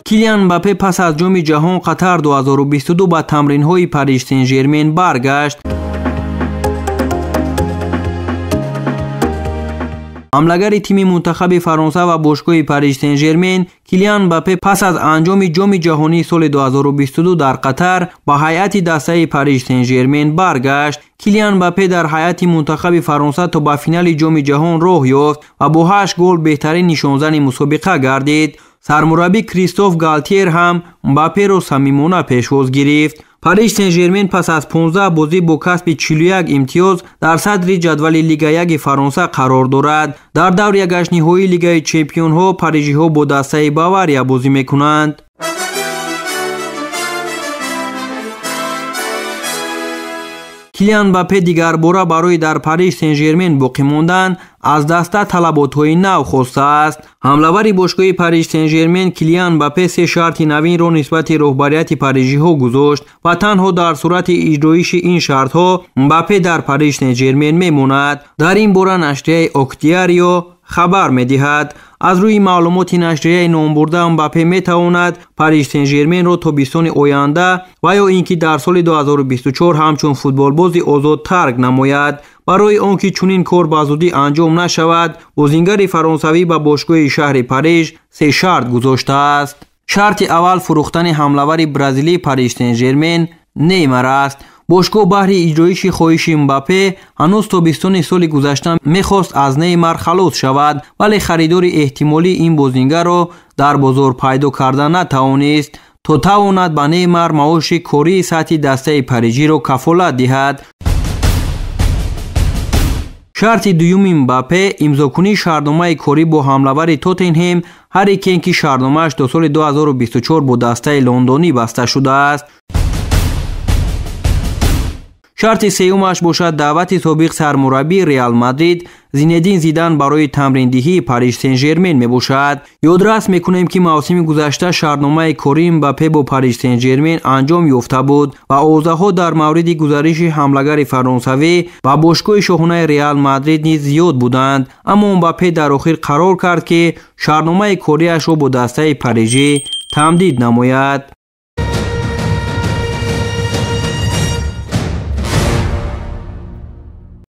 کیلیان امباپه پس از جام جهان قطر 2022 با تمرین‌های پاریس سن ژرمن برگشت. حمله‌گر تیم منتخب فرانسه و باشگاه پاریس سن ژرمن کیلیان امباپه پس از انجام جام جهانی سال 2022 در قطر با هیئت دسته پاریس سن ژرمن برگشت. کیلیان امباپه در هیئت منتخب فرانسه تا به فینال جام جهان راه یافت و با 8 گل بهترین نشانزن مسابقه گردید. سرمربی کریستوف گالتیر هم امباپه را صمیمانه پیشواز گرفت. پاریس سن ژرمن پس از 15 بازی با کسب 41 امتیاز در صدر جدول لیگ 1 فرانسه قرار دارد. در دور 8 نهایی لیگ چمپیون ها پاریژی ها با دسته باواریا بازی میکنند. کیلیان امباپه دیگر باره برای در پاریس سن ژرمن باقی ماندن از دسته طلبات‌های نو خواسته است. حمله‌ور باشگاه پاریس سن ژرمن کیلیان امباپه 3 شرط نوین را نسبت رهبریت پاریژی ها گذاشت و تنها در صورت اجرایش این شرط ها امباپه در پاریس سن ژرمن میماند. در این باره نشریه اوکتیاریو خبر می‌دهد. از روی معلومات نشریه نام برده امباپه میتواند پاریس سن ژرمن را تابستان آینده و یا اینکه در سال 2024 همچون فوتبالباز آزاد ترک نماید. برای آنکه چنین کار به زودی انجام نشود بازیگر فرانسوی به باشگاه شهر پاریس 3 شرط گذاشته است. شرط اول فروختن حمله‌ور برزیلی پاریس سن ژرمن نیمار است. باشگاه بهر اجرایش خواهش امباپه هنوز تابستان سال گذشته میخواست از نیمار خلاص شود، ولی خریدار احتمالی این بازیگر را در بازار پیدا کرده نتوانست تا تواند به نیمار معاش کاری سطح دسته پاریژی را کفالت دهد. شرط دوم امباپه امضاکنی شرطنامه کاری با حمله‌ور توتنهم هری کین که شرطنامه‌اش تا سال 2024 با دسته لندنی بسته شده است. شرط سومش باشد دعوت سابق سرمربی ریال مادرید زینedین زیدان برای تمریندهی پاریس سن ژرمن میباشد. یادداشت میکنیم که موسم گذشته شرطنامه کاری امباپه با پاریس سن ژرمن انجام یافته بود و اوضاعها در مورد گزارش حمله‌گر فرانسوی و باشگاه شاهانه ریال مادرید نیز زیاد بودند، اما امباپه در آخر قرار کرد که شرطنامه کاریش را با دسته پاریژی تمدید نماید.